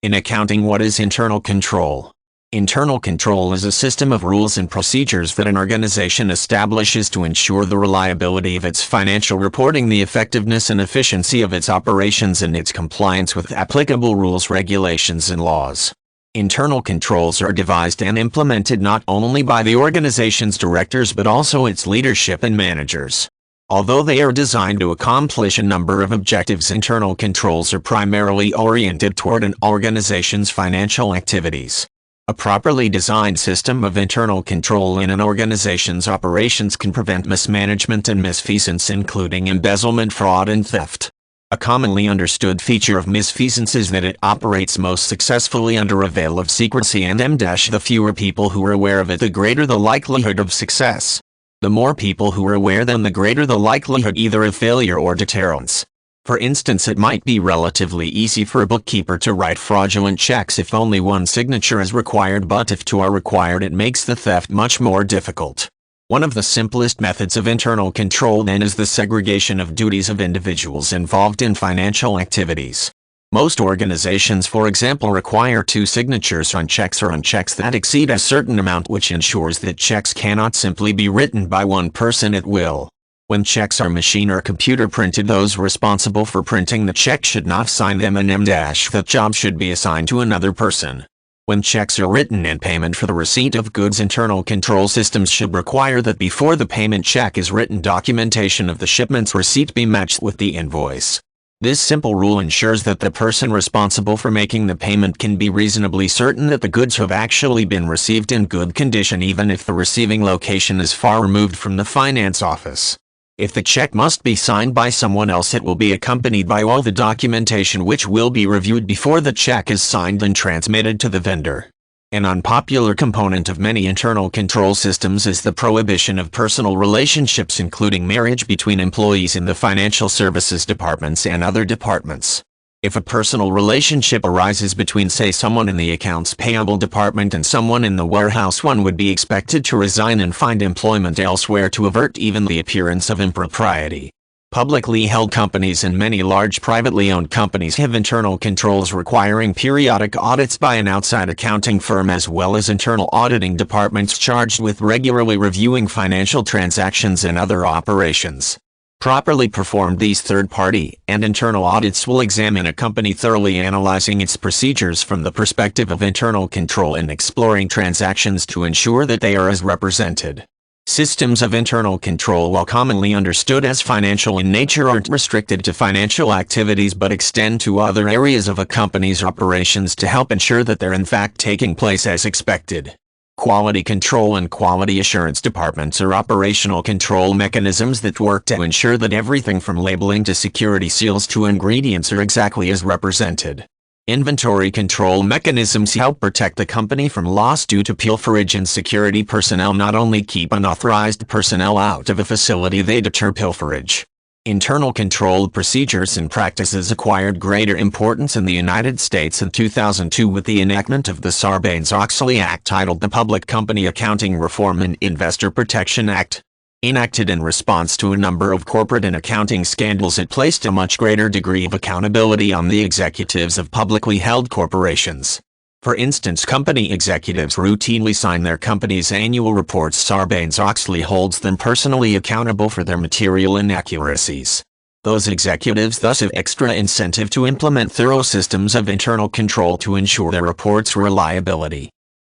In accounting, what is internal control? Internal control is a system of rules and procedures that an organization establishes to ensure the reliability of its financial reporting, the effectiveness and efficiency of its operations, and its compliance with applicable rules, regulations, and laws. Internal controls are devised and implemented not only by the organization's directors but also its leadership and managers. Although they are designed to accomplish a number of objectives, internal controls are primarily oriented toward an organization's financial activities. A properly designed system of internal control in an organization's operations can prevent mismanagement and misfeasance, including embezzlement, fraud, and theft. A commonly understood feature of misfeasance is that it operates most successfully under a veil of secrecy, and the fewer people who are aware of it, the greater the likelihood of success. The more people who are aware, then the greater the likelihood either of failure or deterrence. For instance, it might be relatively easy for a bookkeeper to write fraudulent checks if only one signature is required, but if two are required, it makes the theft much more difficult. One of the simplest methods of internal control then is the segregation of duties of individuals involved in financial activities. Most organizations, for example, require 2 signatures on checks or on checks that exceed a certain amount, which ensures that checks cannot simply be written by one person at will. When checks are machine or computer printed, those responsible for printing the check should not sign them, and that job should be assigned to another person. When checks are written in payment for the receipt of goods, internal control systems should require that before the payment check is written, documentation of the shipment's receipt be matched with the invoice. This simple rule ensures that the person responsible for making the payment can be reasonably certain that the goods have actually been received in good condition, even if the receiving location is far removed from the finance office. If the check must be signed by someone else, it will be accompanied by all the documentation, which will be reviewed before the check is signed and transmitted to the vendor. An unpopular component of many internal control systems is the prohibition of personal relationships, including marriage, between employees in the financial services departments and other departments. If a personal relationship arises between, say, someone in the accounts payable department and someone in the warehouse, one would be expected to resign and find employment elsewhere to avert even the appearance of impropriety. Publicly held companies and many large privately owned companies have internal controls requiring periodic audits by an outside accounting firm, as well as internal auditing departments charged with regularly reviewing financial transactions and other operations. Properly performed, these third-party and internal audits will examine a company, thoroughly analyzing its procedures from the perspective of internal control and exploring transactions to ensure that they are as represented. Systems of internal control, while commonly understood as financial in nature, aren't restricted to financial activities but extend to other areas of a company's operations to help ensure that they're in fact taking place as expected. Quality control and quality assurance departments are operational control mechanisms that work to ensure that everything from labeling to security seals to ingredients are exactly as represented. Inventory control mechanisms help protect the company from loss due to pilferage, and security personnel not only keep unauthorized personnel out of a facility, they deter pilferage. Internal control procedures and practices acquired greater importance in the United States in 2002 with the enactment of the Sarbanes-Oxley Act, titled the Public Company Accounting Reform and Investor Protection Act. Enacted in response to a number of corporate and accounting scandals, it placed a much greater degree of accountability on the executives of publicly held corporations. For instance, company executives routinely sign their company's annual reports. Sarbanes-Oxley holds them personally accountable for their material inaccuracies. Those executives thus have extra incentive to implement thorough systems of internal control to ensure their reports' reliability.